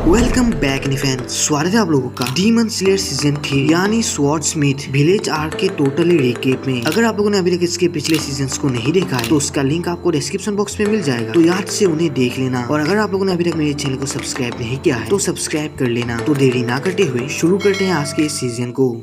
Welcome back fan, स्वागत है आप लोगों का डीमन स्लेयर सीजन 3 यानी स्वॉर्ड्समिथ विलेज आर्क के टोटली रिकेप में। अगर आप लोगों ने अभी तक इसके पिछले सीजन्स को नहीं देखा है तो उसका लिंक आपको डिस्क्रिप्शन बॉक्स में मिल जाएगा, तो याद से उन्हें देख लेना। और अगर आप लोगों ने अभी तक मेरे चैनल को सब्सक्राइब नहीं किया है तो सब्सक्राइब कर लेना। तो देरी ना करते हुए शुरू करते हैं आज के इस सीजन को।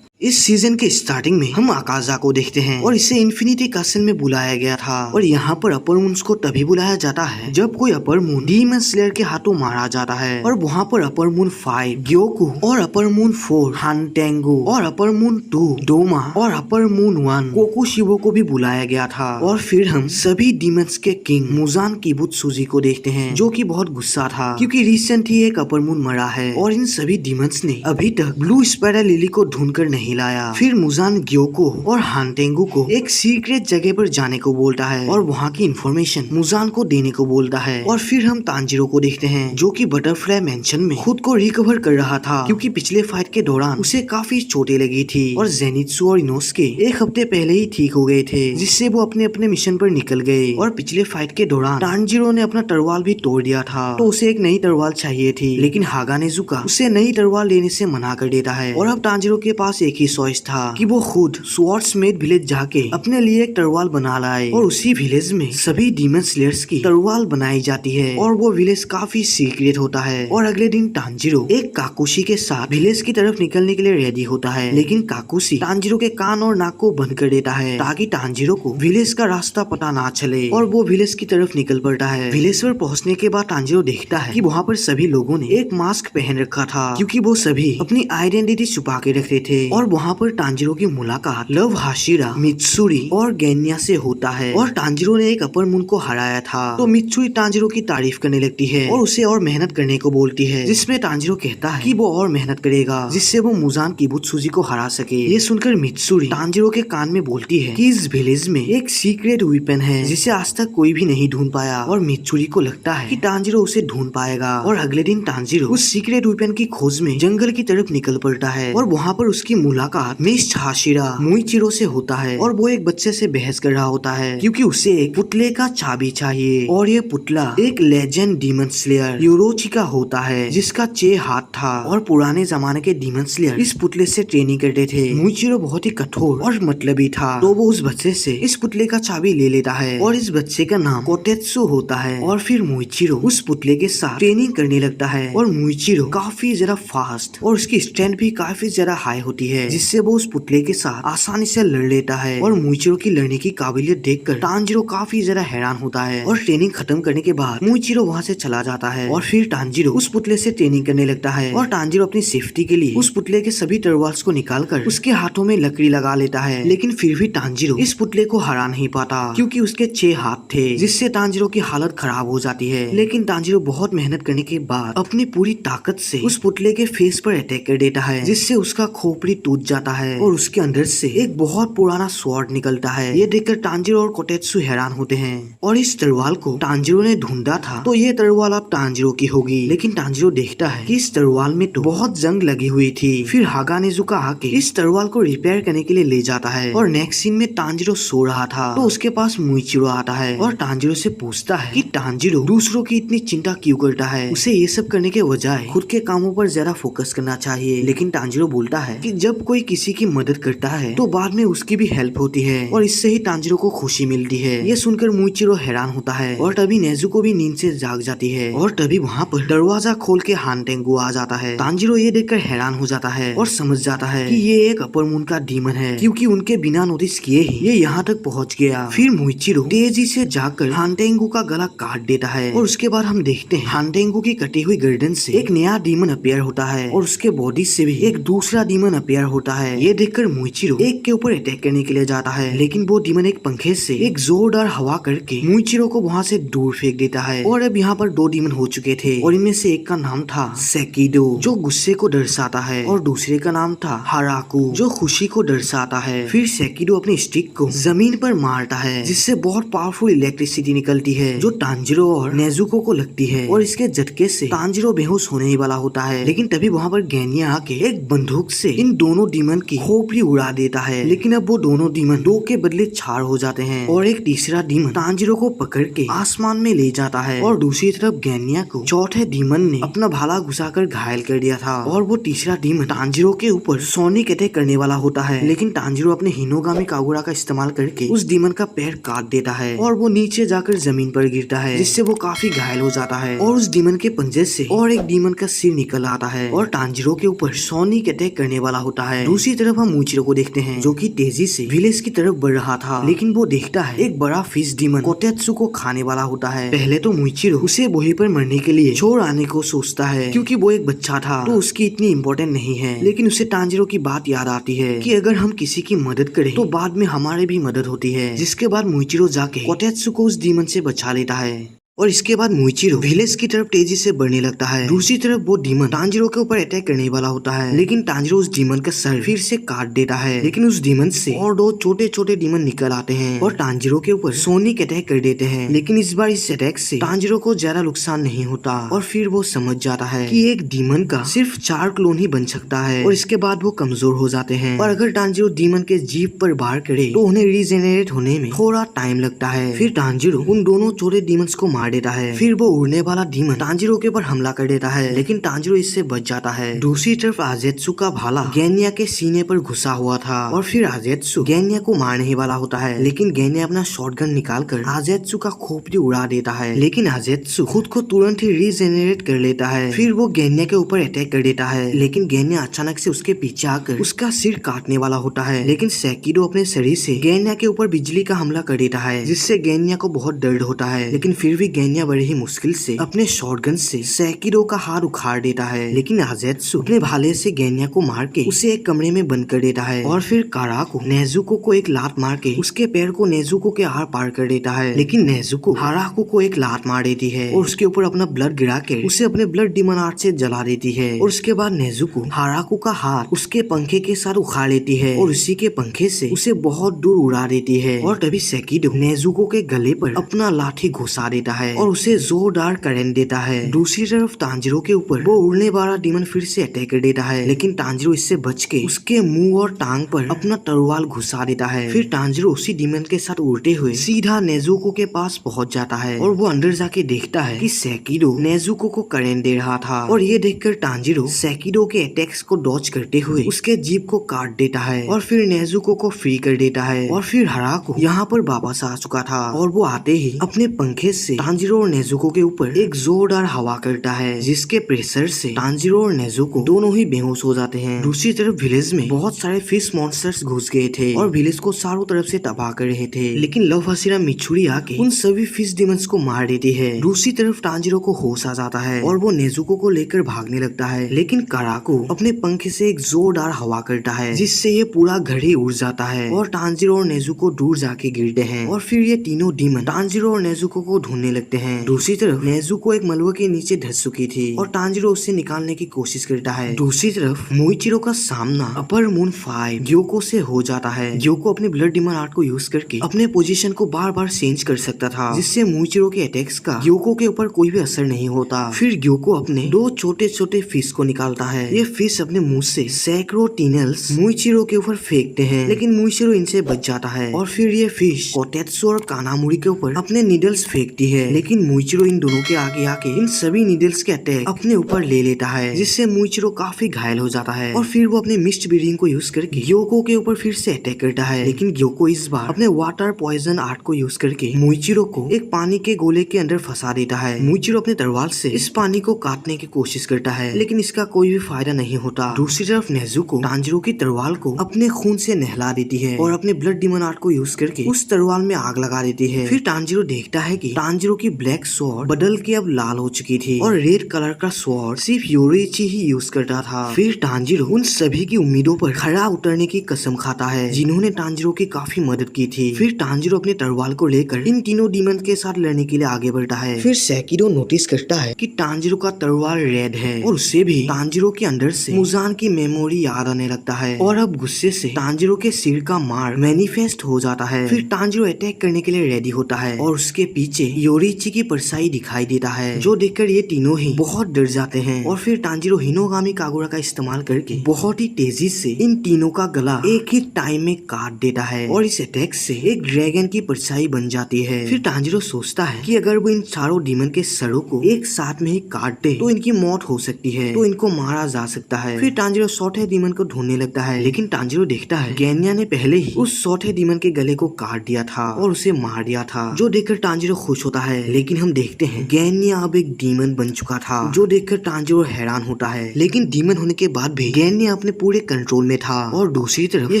इस सीजन के स्टार्टिंग में हम आकाजा को देखते हैं और इसे इन्फिनिटी कैसल में बुलाया गया था। और यहाँ पर अपर मून्स को तभी बुलाया जाता है जब कोई अपर मून डीमन स्लेयर के हाथों मारा जाता है। और वहाँ पर अपर मून 5 ग्योकू और अपर मून 4 हानटेंगो और अपर मून 2 डोमा और अपर मून 1 कोकुशिबो को भी बुलाया गया था। और फिर हम सभी डीमंस के किंग मुजान किबुत्सुजी को देखते हैं, जो कि बहुत गुस्सा था क्योंकि रिसेंट ही एक अपर मून मरा है और इन सभी डीमंस ने अभी तक ब्लू स्पाइडर लिली को ढूंढकर नहीं लाया। फिर मुजान ग्योको और हानटेंगु को एक सीक्रेट जगह पर जाने को बोलता है और वहाँ की इंफॉर्मेशन मुजान को देने को बोलता है। और फिर हम तांजिरो को देखते हैं, जो कि बटरफ्लाई मेंशन में खुद को रिकवर कर रहा था क्योंकि पिछले फाइट के दौरान उसे काफी चोटें लगी थी। और जेनित्सु और इनोस्के एक हफ्ते पहले ही ठीक हो गए थे, जिससे वो अपने अपने मिशन पर निकल गए। और पिछले फाइट के दौरान तांजिरो ने अपना तरवाल भी तोड़ दिया था, तो उसे एक नई तरवाल चाहिए थी, लेकिन हागानेजुका उसे नई तरवाल लेने से मना कर देता है। और अब तांजिरो के पास एक ही चॉइस था कि वो खुद स्वॉर्ड्समिथ विलेज जाके अपने लिए एक तरवाल बना लाए। और उसी विलेज में सभी डीमन स्लेयर्स की तरवाल बनाई जाती है और वो विलेज काफी सीक्रेट होता है। और अगले दिन तांजिरो एक काकुशी के साथ विलेज की तरफ निकलने के लिए रेडी होता है, लेकिन काकुशी तांजिरो के कान और नाक को बंद कर देता है ताकि तांजिरो को विलेज का रास्ता पता ना चले। और वो विलेज की तरफ निकल पड़ता है। विलेज पर पहुँचने के बाद तांजिरो देखता है कि वहाँ पर सभी लोगों ने एक मास्क पहन रखा था, क्योंकि वो सभी अपनी आइडेंटिटी छुपा के रखते थे। और वहाँ पर तांजिरो की मुलाकात लव हाशिरा, मित्सुरी और गेन्या से होता है। और तांजिरो ने एक अपर मून को हराया था, तो मित्सुरी तांजिरो की तारीफ करने लगती है और उसे और मेहनत करने को बोलती है, जिसमें तांजिरो कहता है कि वो और मेहनत करेगा जिससे वो मुजान किबुत्सुजी को हरा सके। ये सुनकर मित्सुरी तांजिरो के कान में बोलती है कि इस विलेज में एक सीक्रेट वेपन है जिसे आज तक कोई भी नहीं ढूंढ पाया। और मित्सुरी को लगता है कि तांजिरो उसे ढूंढ पाएगा। और अगले दिन तांजिरो उस सीक्रेट वेपन की खोज में जंगल की तरफ निकल पड़ता है और वहाँ पर उसकी मुलाकात मिस हाशिरा मुइचिरो से होता है। और वो एक बच्चे से बहस कर रहा होता है क्योंकि उसे एक पुतले का चाबी चाहिए। और ये पुतला एक लेजेंड डीमन स्लेयर योरोचिका होता है, जिसका 6 हाथ था। और पुराने जमाने के डीमन स्लेयर इस पुतले से ट्रेनिंग करते थे। मुइचिरो बहुत ही कठोर और मतलबी था, तो वो उस बच्चे से इस पुतले का चाबी ले लेता है और इस बच्चे का नाम कोटेत्सु होता है। और फिर मुइचिरो उस पुतले के साथ ट्रेनिंग करने लगता है। और मुइचिरो काफी ज्यादा फास्ट और उसकी स्ट्रेंथ भी काफी ज्यादा हाई होती है, जिससे वो उस पुतले के साथ आसानी से लड़ लेता है। और मुइचिरो की लड़ने की काबिलियत देखकर तांजिरो काफी ज्यादा हैरान होता है। और ट्रेनिंग खत्म करने के बाद मुइचिरो वहाँ से चला जाता है। और फिर तांजिरो उस पुतले से ट्रेनिंग करने लगता है। और तांजिरो अपनी सेफ्टी के लिए उस पुतले के सभी तरवाल्स को निकालकर उसके हाथों में लकड़ी लगा लेता है, लेकिन फिर भी तांजिरो इस पुतले को हरा नहीं पाता क्योंकि उसके 6 हाथ थे, जिससे तांजिरो की हालत खराब हो जाती है। लेकिन तांजिरो बहुत मेहनत करने के बाद अपनी पूरी ताकत से उस पुतले के फेस पर अटैक कर देता है, जिससे उसका खोपड़ी टूट जाता है और उसके अंदर से एक बहुत पुराना स्वॉर्ड निकलता है। ये देखकर तांजिरो और कोटेत्सु हैरान होते हैं। और इस तरवाल को तांजिरो ने ढूंढा था, तो ये तरवाल अब तांजिरो की होगी। लेकिन तांजिरो देखता है कि इस तरवाल में तो बहुत जंग लगी हुई थी। फिर हागानेजुका आके इस तरवाल को रिपेयर करने के लिए ले जाता है। और नेक्स्ट सीन में तांजिरो सो रहा था, तो उसके पास मुइचिरो आता है और तांजिरो से पूछता है कि तांजिरो दूसरों की इतनी चिंता क्यों करता है, उसे ये सब करने के बजाय खुद के कामों पर ज्यादा फोकस करना चाहिए। लेकिन तांजिरो बोलता है कि जब कोई किसी की मदद करता है तो बाद में उसकी भी हेल्प होती है और इससे ही तांजिरो को खुशी मिलती है। ये सुनकर मुइचिरो हैरान होता है और तभी नेजुको भी नींद से जाग जाती है। और तभी वहाँ पर दरवाजा खोल के हानटेंगु आ जाता है। तांजिरो ये देखकर हैरान हो जाता है और समझ जाता है कि ये एक अपर मून का डीमन है, क्योंकि उनके बिना नोटिस किए ही ये यहाँ तक पहुँच गया। फिर मुइचिरो तेजी से जाकर हानटेंगु का गला काट देता है और उसके बाद हम देखते हैं हानटेंगु की कटी हुई गर्दन से एक नया डीमन अपीयर होता है और उसके बॉडी से भी एक दूसरा डीमन अपीयर होता है। ये देखकर मुइचिरो एक के ऊपर अटैक करने के लिए जाता है, लेकिन वो डीमन एक पंखे से एक जोरदार हवा करके मुइचिरो को वहाँ से दूर फेंक देता है। और अब यहाँ पर 2 डीमन हो चुके थे और इनमें से एक का नाम था सेकिडो, जो गुस्से को दर्शाता है, और दूसरे का नाम था हाराकू, जो खुशी को दर्शाता है। फिर सेकिडो अपनी स्टिक को जमीन पर मारता है, जिससे बहुत पावरफुल इलेक्ट्रिसिटी निकलती है, जो तांजिरो और नेजुको को लगती है। और इसके झटके से तांजिरो बेहोश होने ही वाला होता है, लेकिन तभी वहाँ पर गेन्या आके एक बंदूक से इन दोनों दोनों डीमन की खोपड़ी उड़ा देता है। लेकिन अब वो दोनों डीमन 2 के बदले 4 हो जाते हैं और एक तीसरा डीमन तांजिरो को पकड़ के आसमान में ले जाता है। और दूसरी तरफ गेन्या को चौथे डीमन ने अपना भाला घुसाकर घायल कर दिया था और वो तीसरा डीमन तांजिरो के ऊपर सोनिक अटैक करने वाला होता है। लेकिन तांजिरो अपने हिनोगामी कागुरा का इस्तेमाल करके उस डीमन का पैर काट देता है और वो नीचे जाकर जमीन पर गिरता है, जिससे वो काफी घायल हो जाता है। और उस डीमन के पंजे से और एक डीमन का सिर निकल आता है और तांजिरो के ऊपर सोनिक अटैक करने वाला होता है। दूसरी तरफ हम मूचिरो को देखते हैं जो कि तेजी से विलेज की तरफ बढ़ रहा था। लेकिन वो देखता है एक बड़ा फिश डीमन कोटेत्सु को खाने वाला होता है। पहले तो मूचिरो उसे वहीं पर मरने के लिए छोड़ आने को सोचता है, क्योंकि वो एक बच्चा था तो उसकी इतनी इम्पोर्टेंट नहीं है। लेकिन उसे तांजिरो की बात याद आती है कि अगर हम किसी की मदद करें तो बाद में हमारी भी मदद होती है। जिसके बाद मूचिरो जाके कोटेत्सु को उस डीमन से बचा लेता है और इसके बाद मूचिरो विलेज की तरफ तेजी से बढ़ने लगता है। दूसरी तरफ वो डीमन तांजिरो के ऊपर अटैक करने वाला होता है, लेकिन तांजिरो उस डीमन का सर फिर से काट देता है। लेकिन उस डीमन से और 2 छोटे छोटे डीमन निकल आते हैं और तांजिरो के ऊपर सोनिक अटैक कर देते हैं। लेकिन इस बार इस अटैक से तांजिरो को ज्यादा नुकसान नहीं होता और फिर वो समझ जाता है कि एक डीमन का सिर्फ 4 क्लोन ही बन सकता है और इसके बाद वो कमजोर हो जाते हैं। और अगर तांजिरो डीमन के जीभ पर वार करे तो उन्हें रीजेनरेट होने में थोड़ा टाइम लगता है। फिर तांजिरो उन दोनों छोटे डीमंस को मार देता है। फिर वो उड़ने वाला डीमन तांजिरो के ऊपर हमला कर देता है, लेकिन तांजिरो इससे बच जाता है। दूसरी तरफ आजेत्सु का भाला गेन्या के सीने पर घुसा हुआ था और फिर आजेत्सु गेन्या को मारने ही वाला होता है, लेकिन गेन्या अपना शॉटगन निकालकर आजेत्सु का खोपड़ी उड़ा देता है। लेकिन आजेत्सु खुद को तुरंत ही रीजेनरेट कर लेता है। फिर वो गेन्या के ऊपर अटैक कर देता है, लेकिन गेन्या अचानक से उसके पीछे आकर उसका सिर काटने वाला होता है। लेकिन सेकिडो अपने शरीर से गेन्या के ऊपर बिजली का हमला कर देता है, जिससे गेन्या को बहुत दर्द होता है। लेकिन फिर भी गेन्या बड़े ही मुश्किल से अपने शॉटगन से सेकिडो का हाथ उखाड़ देता है। लेकिन आजेत्सु अपने भाले से गेन्या को मार के उसे एक कमरे में बंद कर देता है और फिर काराको नेजुको को एक लात मार के उसके पैर को नेजुको के आर पार कर देता है। लेकिन नेजुको हाराको को एक लात मार देती है और उसके ऊपर अपना ब्लड गिरा के उसे अपने ब्लड डीमन आर्ट से जला देती है। और उसके बाद नेजुको हाराको का हाथ उसके पंखे के साथ उखाड़ लेती है और उसी के पंखे से उसे बहुत दूर उड़ा देती है। और तभी सेकिडो नेजुको के गले पर अपना लाठी घुसा देता है और उसे जोरदार करंट देता है। दूसरी तरफ तांजिरो के ऊपर वो उड़ने वाला डीमन फिर से अटैक कर देता है, लेकिन तांजिरो इससे बच के उसके मुंह और टांग पर अपना तलवार घुसा देता है। फिर तांजिरो उसी डीमन के साथ उड़ते हुए सीधा नेजुको के पास पहुंच जाता है और वो अंदर जाके देखता है कि सेकिडो नेजुको को करंट दे रहा था। और ये देखकर तांजिरो सेकिडो के अटैक्स को डॉज करते हुए उसके जीभ को काट देता है और फिर नेजुको को फ्री कर देता है। और फिर हाराको यहाँ पर वापस आ चुका था और वो आते ही अपने पंखे से तांजिरो और नेजुको के ऊपर एक जोरदार हवा करता है, जिसके प्रेशर से तांजिरो और नेजुको दोनों ही बेहोश हो जाते हैं। दूसरी तरफ विलेज में बहुत सारे फिश मॉन्स्टर्स घुस गए थे और विलेज को चारों तरफ से तबाह कर रहे थे, लेकिन लव हसीरा मिचुरी आके उन सभी फिश डीमंस को मार देती है। दूसरी तरफ तांजिरो को होश आ जाता है और वो नेजुको को लेकर भागने लगता है, लेकिन काराको अपने पंख से एक जोरदार हवा करता है, जिससे ये पूरा घर ही उड़ जाता है और तांजिरो और नेजुको दूर जाके गिरते हैं। और फिर ये तीनों डीमन तांजिरो और नेजुको को ढूंढने लगते हैं। दूसरी तरफ नेजुको एक मलबे के नीचे धंस चुकी थी और तांजिरो उससे निकालने की कोशिश करता है। दूसरी तरफ मूइचिरो का सामना अपर मून 5 ग्योको से हो जाता है। ग्योको अपने ब्लड डीमन आर्ट को यूज करके अपने पोजीशन को बार बार चेंज कर सकता था, जिससे मूइचिरो के अटैक्स का ग्योको के ऊपर कोई भी असर नहीं होता। फिर ग्योको अपने 2 छोटे छोटे फिश को निकालता है। ये फिश अपने मुंह से सैकड़ों टिनल्स मूइचिरो के ऊपर फेंकते हैं, लेकिन मूइचिरो इनसे बच जाता है। और फिर ये फिश कोटेत्सु और कानामुरी के ऊपर अपने नीडल्स फेंकती है, लेकिन मूइचिरो इन दोनों के आगे आके इन सभी नीडल्स के अटैक अपने ऊपर ले लेता है, जिससे मूइचिरो काफी घायल हो जाता है। और फिर वो अपने मिस्ट ब्रीडिंग को यूज करके ग्योको के ऊपर फिर से अटैक करता है, लेकिन ग्योको इस बार अपने वाटर पॉइजन आर्ट को यूज करके मूइचिरो को एक पानी के गोले के अंदर फंसा देता है। मूइचिरो अपने तलवार से इस पानी को काटने की कोशिश करता है, लेकिन इसका कोई भी फायदा नहीं होता। दूसरी तरफ नेजुको तांजिरो की तलवार को अपने खून से नहला देती है और अपने ब्लड डीमन आर्ट को यूज करके उस तलवार में आग लगा देती है। फिर तांजिरो देखता है कि तांजिरो की ब्लैक स्वॉर्ड बदल के अब लाल हो चुकी थी और रेड कलर का स्वॉर्ड सिर्फ योरीची ही यूज करता था। फिर तांजिरो उन सभी की उम्मीदों पर खरा उतरने की कसम खाता है, जिन्होंने तांजिरो की काफी मदद की थी। फिर तांजिरो अपने तलवार को लेकर इन तीनों डीमन के साथ लड़ने के लिए आगे बढ़ता है। फिर सेकिडो नोटिस करता है कि तांजिरो का तलवार रेड है और उससे भी तांजिरो के अंदर से मुजान की मेमोरी याद आने लगता है और अब गुस्से से तांजिरो के सिर का मार मैनिफेस्ट हो जाता है। फिर तांजिरो अटैक करने के लिए रेडी होता है और उसके पीछे योरी लीची की परछाई दिखाई देता है, जो देखकर ये तीनों ही बहुत डर जाते हैं। और फिर तांजीरो हिनोगामी कागुरा का इस्तेमाल करके बहुत ही तेजी से इन तीनों का गला एक ही टाइम में काट देता है और इस अटैक से एक ड्रैगन की परछाई बन जाती है। फिर तांजीरो सोचता है कि अगर वो इन चारों डीमन के सरों को एक साथ में ही काट दे तो इनकी मौत हो सकती है, तो इनको मारा जा सकता है। फिर तांजीरो चौथे डीमन को ढूंढने लगता है, लेकिन तांजीरो देखता है गेन्या ने पहले ही उस चौथे डीमन के गले को काट दिया था और उसे मार दिया था, जो देखकर तांजीरो खुश होता है। लेकिन हम देखते हैं गेन्या अब एक डीमन बन चुका था, जो देखकर तांजीरो हैरान होता है। लेकिन डीमन होने के बाद भी गेन्या अपने पूरे कंट्रोल में था और दूसरी तरफ ये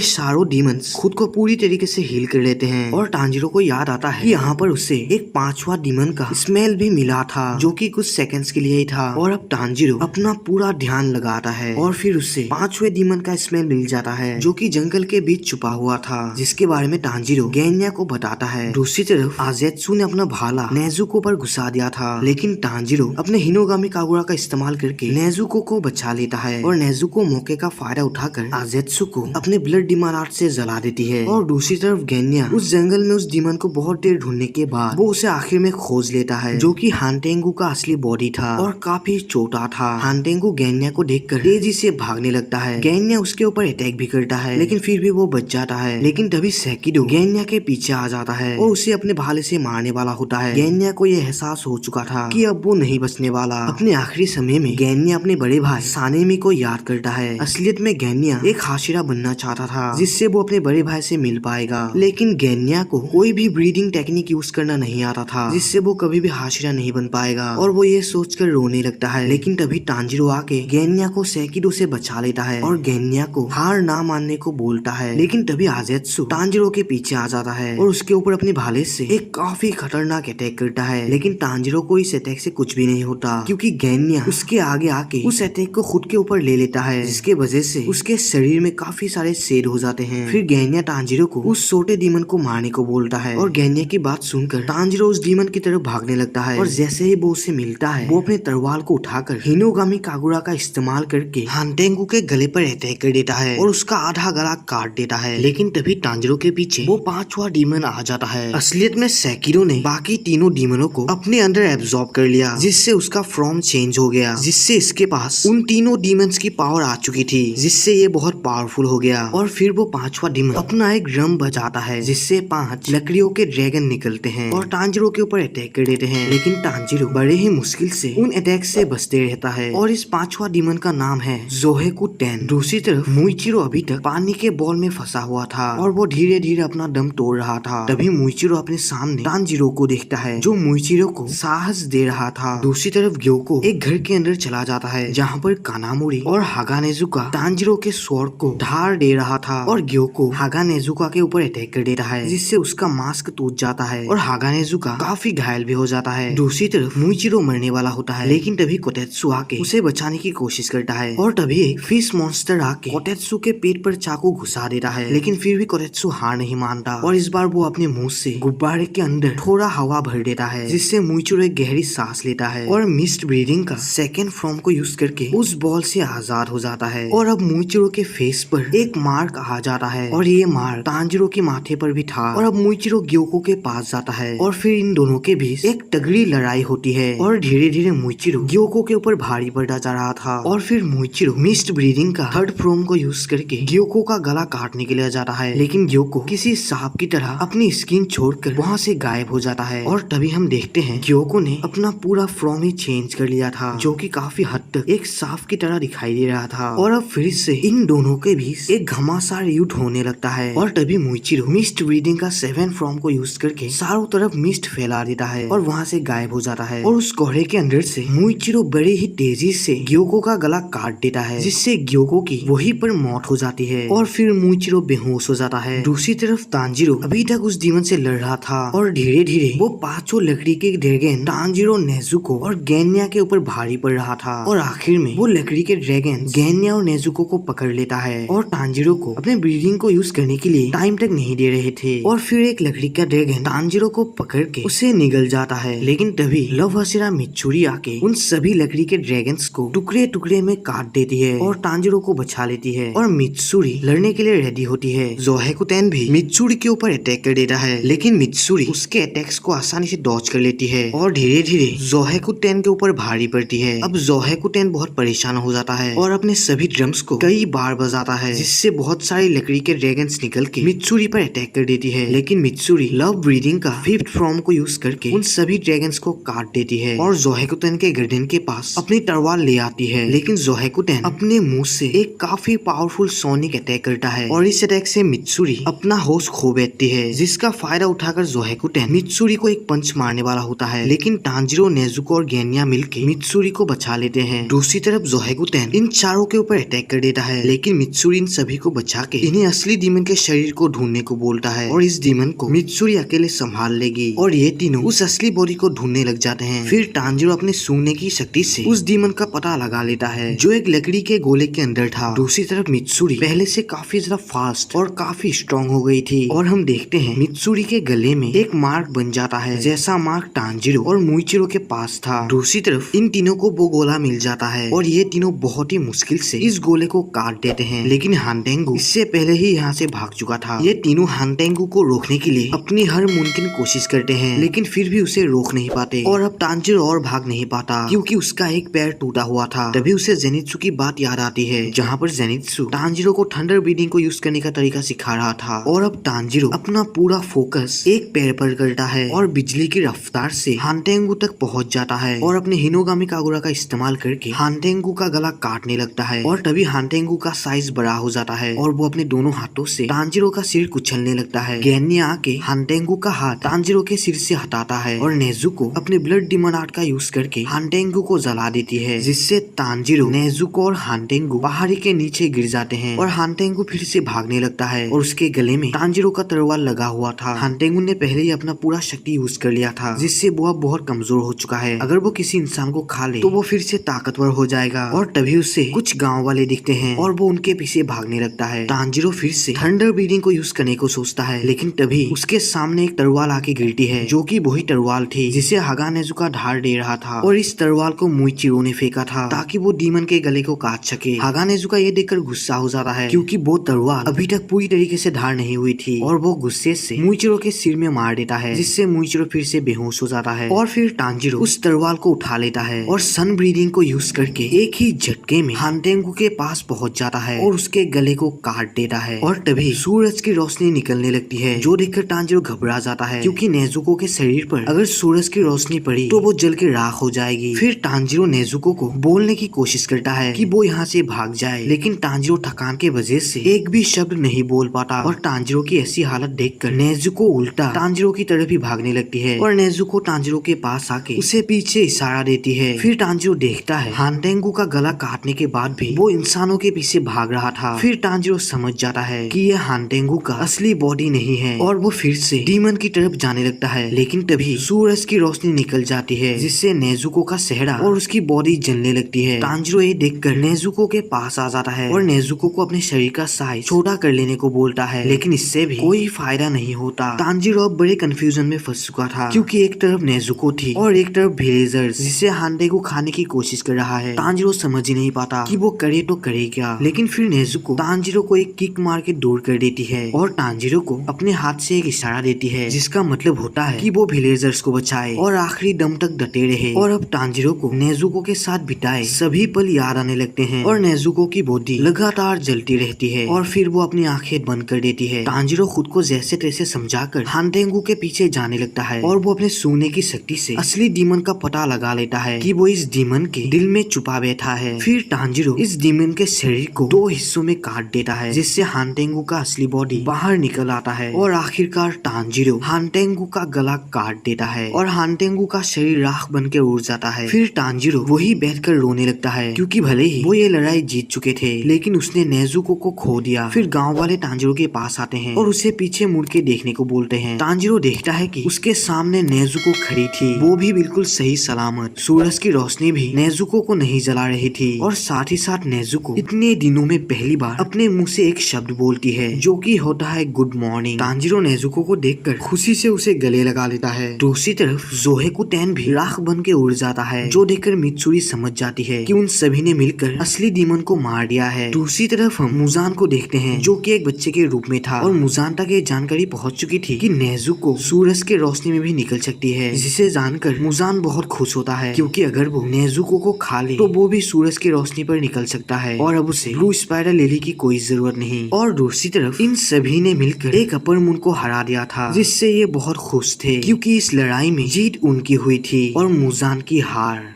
चारों डीमंस खुद को पूरी तरीके से हील कर लेते हैं। और तांजीरो को याद आता है कि यहाँ पर उसे एक पांचवा डीमन का स्मेल भी मिला था, जो कि कुछ सेकंड्स के लिए ही था। और अब तांजीरो अपना पूरा ध्यान लगाता है और फिर उसे पांचवे डीमन का स्मेल मिल जाता है, जो कि जंगल के बीच छुपा हुआ था, जिसके बारे में तांजीरो गेन्या को बताता है। दूसरी तरफ आजेत्सु ने अपना भाला नेजुको पर घुसा दिया था, लेकिन तांजीरो अपने हिनोगामी कागुरा का इस्तेमाल करके नेजुको को बचा लेता है और नेजुको मौके का फायदा उठाकर आजेत्सु को अपने ब्लड डीमन आर्ट से जला देती है। और दूसरी तरफ गेन्या उस जंगल में उस डीमन को बहुत देर ढूंढने के बाद वो उसे आखिर में खोज लेता है, जो कि हानटेंगु का असली बॉडी था और काफी छोटा था। हानटेंगु गेन्या को देखकर तेजी से भागने लगता है। गेन्या उसके ऊपर अटैक भी करता है, लेकिन फिर भी वो बच जाता है। लेकिन तभी सेकिडो गेन्या के पीछे आ जाता है और उसे अपने भाले से मारने वाला होता है। गेन्या को यह एहसास हो चुका था कि अब वो नहीं बचने वाला। अपने आखिरी समय में गेन्या अपने बड़े भाई सानेमी को याद करता है। असलियत में गेन्या एक हाशिरा बनना चाहता था, जिससे वो अपने बड़े भाई से मिल पाएगा, लेकिन गेन्या को कोई भी ब्रीडिंग टेक्निक यूज करना नहीं आता था, जिससे वो कभी भी हाशिरा नहीं बन पाएगा। और वो ये सोचकर रोने लगता है। लेकिन तभी तांजीरो आके गेन्या को सेकिडो से बचा लेता है और गेन्या को हार ना मानने को बोलता है। लेकिन तभी आजेत्सु तांजीरो के पीछे आ जाता है और उसके ऊपर अपने भाले से एक काफी खतरनाक अटैक करता है। लेकिन तांजीरो को इस अटैक से कुछ भी नहीं होता, क्योंकि गेन्या उसके आगे आके उस अटैक को खुद के ऊपर ले लेता है, जिसके वजह से उसके शरीर में काफी सारे छेद हो जाते हैं। फिर गेन्या तांजीरो को उस छोटे डीमन को मारने को बोलता है और गेन्या की बात सुनकर तांजीरो उस डीमन की तरफ भागने लगता है। और जैसे ही वो उससे मिलता है, वो अपने तलवार को उठाकर हिनोगामी कागुरा का इस्तेमाल करके हानटेंगु के गले पर अटैक कर देता है और उसका आधा गला काट देता है। लेकिन तभी तांजीरो के पीछे वो पांचवा डीमन आ जाता है। असलियत में सेकिरो ने बाकी तीनों डीमनों को अपने अंदर एब्जॉर्ब कर लिया, जिससे उसका फॉर्म चेंज हो गया, जिससे इसके पास उन तीनों डीमंस की पावर आ चुकी थी, जिससे ये बहुत पावरफुल हो गया। और फिर वो पांचवा डीमन अपना एक ड्रम बजाता है, जिससे 5 लकड़ियों के ड्रैगन निकलते हैं और तांजीरो के ऊपर अटैक कर देते हैं। लेकिन तांजीरो बड़े ही मुश्किल से उन अटैक से बचते रहता है। और इस पांचवा डीमन का नाम है जोहेकु टेन। दूसरी तरफ मुइचिरो अभी तक पानी के बॉल में फंसा हुआ था और वो धीरे धीरे अपना दम तोड़ रहा था। तभी मुइचिरो अपने सामने तांजीरो को देखता है, जो मुइचिरो को साहस दे रहा था। दूसरी तरफ ग्योको एक घर के अंदर चला जाता है, जहाँ पर कानामोरी और हागानेजुका तांजीरो के स्वॉर्ड को धार दे रहा था और ग्योको हागानेजुका के ऊपर अटैक कर देता है, जिससे उसका मास्क टूट जाता है और हागानेजुका काफी घायल भी हो जाता है। दूसरी तरफ मुइचिरो मरने वाला होता है, लेकिन तभी कोटेत्सु आके उसे बचाने की कोशिश करता है और तभी एक फिश मॉन्स्टर आके कोटेत्सु के पेट पर चाकू घुसा देता है। लेकिन फिर भी कोटेत्सु हार नहीं मानता और इस बार वो अपने मुंह से गुब्बारे के अंदर थोड़ा हवा भर देता है, जिससे मुइचिरो एक गहरी सांस लेता है और मिस्ट ब्रीडिंग का सेकेंड फॉर्म को यूज करके उस बॉल से आजाद हो जाता है। और अब मुइचिरो के फेस पर एक मार्क आ जाता है और ये मार्क तांजीरो के माथे पर भी था। और अब मुइचिरो ग्योको के पास जाता है और फिर इन दोनों के बीच एक तगड़ी लड़ाई होती है और धीरे धीरे मुइचिरो ग्योको के ऊपर भारी पड़ता जा रहा था। और फिर मुइचिरो मिस्ट ब्रीडिंग का थर्ड फॉर्म को यूज करके ग्योको का गला काटने के लिए जाता है, लेकिन ग्योको किसी सांप की तरह अपनी स्किन छोड़कर वहाँ से गायब हो जाता है। और तभी हम देखते हैं ग्योको ने अपना पूरा फॉर्म ही चेंज कर लिया था, जो कि काफी हद तक एक सांप की तरह दिखाई दे रहा था। और अब फिर से इन दोनों के बीच एक घमासान युद्ध होने लगता है और तभी मुइचिरो मिस्ट ब्रीडिंग का 7 फॉर्म को यूज करके चारों तरफ मिस्ट फैला देता है और वहाँ से गायब हो जाता है। और उस कोहरे के अंदर से मुइचिरो बड़े ही तेजी से ग्योको का गला काट देता है, जिससे ग्योको की वहीं पर मौत हो जाती है और फिर मुइचिरो बेहोश हो जाता है। दूसरी तरफ तांजीरो अभी तक उस डीमन से लड़ रहा था और धीरे धीरे वो पांचों लकड़ी के ड्रैगन तांजीरो, नेजुको और गेन्या के ऊपर भारी पड़ रहा था। और आखिर में वो लकड़ी के ड्रैगन गेन्या और नेजुको को पकड़ लेता है और तांजीरो को अपने ब्रीडिंग को यूज करने के लिए टाइम तक नहीं दे रहे थे। और फिर एक लकड़ी का ड्रैगन तांजीरो को पकड़ के उसे निगल जाता है, लेकिन तभी लव हसीरा मित्सुरी आके उन सभी लकड़ी के ड्रैगन्स को टुकड़े टुकड़े में काट देती है और तांजीरो को बचा लेती है और मित्सुरी लड़ने के लिए रेडी होती है। जोहेकु टेन भी मित्सुरी के ऊपर अटैक कर देता है, लेकिन मित्सुरी उसके अटैक्स को आसानी से डॉज कर लेती है और धीरे धीरे जोहेकुटेन के ऊपर भारी पड़ती है। अब जोहेकुटेन बहुत परेशान हो जाता है और अपने सभी ड्रम्स को कई बार बजाता है, जिससे बहुत सारी लकड़ी के ड्रैगन्स निकल के मित्सुरी पर अटैक कर देती है। लेकिन मित्सुरी लव ब्रीदिंग का 5th फॉर्म को यूज करके उन सभी ड्रैगन्स को काट देती है और जोहेकुटेन के गर्दन के पास अपनी तलवार ले आती है। लेकिन जोहेकुटेन अपने मुंह से एक काफी पावरफुल सोनिक अटैक करता है और इस अटैक से मित्सुरी अपना होश खो बैठती है, जिसका फायदा उठाकर जोहेकुटेन मित्सुरी को एक पंच मारने वाला होता है। लेकिन तांजिरो, नेजुको और गेन्या मिलकर मित्सुरी को बचा लेते हैं। दूसरी तरफ जोहेकुटेन इन चारों के ऊपर अटैक कर देता है, लेकिन मित्सुरी इन सभी को बचा के इन्हें असली डीमन के शरीर को ढूंढने को बोलता है और इस डीमन को मित्सुरी अकेले संभाल लेगी और ये तीनों उस असली बॉडी को ढूंढने लग जाते हैं। फिर तांजिरो अपने सूंघने की शक्ति से उस डीमन का पता लगा लेता है जो एक लकड़ी के गोले के अंदर था। दूसरी तरफ मित्सुरी पहले से काफी ज्यादा फास्ट और काफी स्ट्रॉन्ग हो गई थी और हम देखते हैं मित्सुरी के गले में एक मार्क बन जाता है, जैसा मार्क तांजिरो और मुइचिरो के पास था। दूसरी तरफ इन तीनों को वो गोला मिल जाता है और ये तीनों बहुत ही मुश्किल से इस गोले को काट देते हैं। लेकिन हानटेंगु इससे पहले ही यहाँ से भाग चुका था। ये तीनों हानटेंगु को रोकने के लिए अपनी हर मुमकिन कोशिश करते हैं, लेकिन फिर भी उसे रोक नहीं पाते और अब तांजिरो और भाग नहीं पाता क्योंकि उसका एक पैर टूटा हुआ था। तभी उसे जेनित्सु की बात याद आती है, जहाँ पर जेनित्सु तांजिरो को थंडर ब्रीदिंग को यूज करने का तरीका सिखा रहा था और अब तांजिरो अपना पूरा फोकस एक पैर पर करता है और बिजली की रफ्तार से हानटेंगु तक पहुंच जाता है और अपने हिनोगामी कागुरा का इस्तेमाल करके हानटेंगु का गला काटने लगता है और तभी हानटेंगु का साइज बड़ा हो जाता है और वो अपने दोनों हाथों से तांजिरो का सिर कुचलने लगता है। गेन्या आके हानटेंगु का हाथ तांजिरो के सिर से हटाता है और नेजुको अपने ब्लड डिमन आर्ट का यूज करके हानटेंगु को जला देती है, जिससे तांजिरो, नेजुको और हानटेंगु पहाड़ी के नीचे गिर जाते हैं और हानटेंगु फिर से भागने लगता है और उसके गले में तांजिरो का तलवार लगा हुआ था। हानटेंगु ने पहले ही अपना पूरा शक्ति यूज कर लिया था, जिससे वो अब बहुत कमजोर हो चुका है। अगर वो किसी इंसान को खा ले तो वो फिर से ताकतवर हो जाएगा और तभी उसे कुछ गांव वाले दिखते हैं और वो उनके पीछे भागने लगता है। तांजिरो फिर से थंडर ब्रीदिंग को यूज करने को सोचता है, लेकिन तभी उसके सामने एक तलवार आके गिरती है, जो कि वही तलवार थी जिसे हागानेजुका धार दे रहा था और इस तलवार को मुइचिरो ने फेंका था ताकि वो डीमन के गले को काट सके। हागानेजुका ये देखकर गुस्सा हो जाता है क्योंकि वो तलवार अभी तक पूरी तरीके से धार नहीं हुई थी और वो गुस्से से मुइचिरो के सिर में मार देता है, जिससे मुइचिरो फिर से बेहोश हो जाता है और फिर तांजिरो उस तलवार को उठा लेता है और सन ब्रीदिंग को यूज करके एक ही झटके में हानटेंगु के पास पहुंच जाता है और उसके गले को काट देता है और तभी सूरज की रोशनी निकलने लगती है, जो देखकर तांजिरो घबरा जाता है क्योंकि नेजुको के शरीर पर अगर सूरज की रोशनी पड़ी तो वो जल के राख हो जाएगी। फिर तांजिरो नेजुको को बोलने की कोशिश करता है कि वो यहाँ से भाग जाए, लेकिन तांजिरो थकान के वजह से एक भी शब्द नहीं बोल पाता और तांजिरो की ऐसी हालत देखकर नेजुको उल्टा तांजिरो की तरफ ही भागने लगती है और नेजुको तांजिरो के पास आके उसे पीछे इशारा देती है। फिर तांजिरो देखता है हानटेंगु का गला काटने के बाद भी वो इंसानों के पीछे भाग रहा था। फिर तांजिरो समझ जाता है कि यह हानटेंगु का असली बॉडी नहीं है और वो फिर से डीमन की तरफ जाने लगता है, लेकिन तभी सूरज की रोशनी निकल जाती है, जिससे नेजुको का चेहरा और उसकी बॉडी जलने लगती है। तांजिरो ये देखकर नेजुको के पास आ जाता है और नेजुको को अपने शरीर का साइज छोटा कर लेने को बोलता है, लेकिन इससे भी कोई फायदा नहीं होता। तांजिरो अब बड़े कंफ्यूजन में फंस चुका था क्योंकि एक तरफ नेजुको थी और एक तरफ विलेजर्स जिसे हानटेंगु खाने की कोशिश कर रहा है। तांजिरो समझ ही नहीं पाता कि वो करे तो करे क्या, लेकिन फिर नेजुको तांजिरो को एक किक मार के दूर कर देती है और तांजिरो को अपने हाथ से एक इशारा देती है, जिसका मतलब होता है कि वो विलेजर्स को बचाए और आखिरी दम तक डटे रहे। और अब तांजिरो को नेजुको के साथ बिताए सभी पल याद आने लगते हैं और नेजुको की बॉडी लगातार जलती रहती है और फिर वो अपनी आंखें बंद कर देती है। तांजिरो खुद को जैसे तैसे समझाकर हानटेंगु के पीछे जाने लगता है और वो अपने सूंघने की शक्ति से असली डीमन का पता लगा लेता है कि वो इस डीमन के दिल में छुपा बैठा है। फिर तांजिरो इस डीमन के शरीर को 2 हिस्सों में काट देता है, जिससे हानटेंगु का असली बॉडी बाहर निकल आता है और आखिरकार तांजिरो हानटेंगु का गला काट देता है और हानटेंगु का शरीर राख बन के उड़ जाता है। फिर तांजिरो वही बैठकर रोने लगता है क्योंकि भले ही वो ये लड़ाई जीत चुके थे, लेकिन उसने नेजुको को खो दिया। फिर गांव वाले तांजिरो के पास आते हैं और उसे पीछे मुड़ के देखने को बोलते हैं। तांजिरो देखता है कि उसके सामने नेजुको खड़ी थी, वो भी बिल्कुल सही सलामत। सूरज की रोशनी भी नेजुको को नहीं जला रही थी और साथ ही साथ नेजुको इतने दिनों में पहली बार अपने मुंह से एक शब्द बोलती है, जो कि होता है गुड मॉर्निंग। तांजिरो नेजुको को देखकर खुशी से उसे गले लगा लेता है। दूसरी तरफ जोहेकुटेन भी राख बन के उड़ जाता है, जो देखकर मित्सुरी समझ जाती है कि उन सभी ने मिलकर असली डीमन को मार दिया है। दूसरी तरफ हम मुजान को देखते हैं, जो कि एक बच्चे के रूप में था और मुजान तक ये जानकारी पहुंच चुकी थी कि नेजुको सूरज के रोशनी में में भी निकल सकती है, जिसे जानकर मुजान बहुत खुश होता है, क्योंकि अगर वो नेजुको को खा ले तो वो भी सूरज की रोशनी पर निकल सकता है और अब उसे ब्लू स्पाइडर लेने की कोई जरूरत नहीं। और दूसरी तरफ इन सभी ने मिलकर एक अपर मून को हरा दिया था, जिससे ये बहुत खुश थे, क्योंकि इस लड़ाई में जीत उनकी हुई थी और मुजान की हार।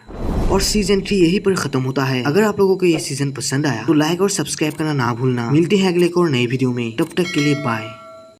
और सीजन 3 यही पर खत्म होता है। अगर आप लोगों को ये सीजन पसंद आया तो लाइक और सब्सक्राइब करना ना भूलना। मिलते हैं अगले एक और नई वीडियो में, तब तक के लिए बाय।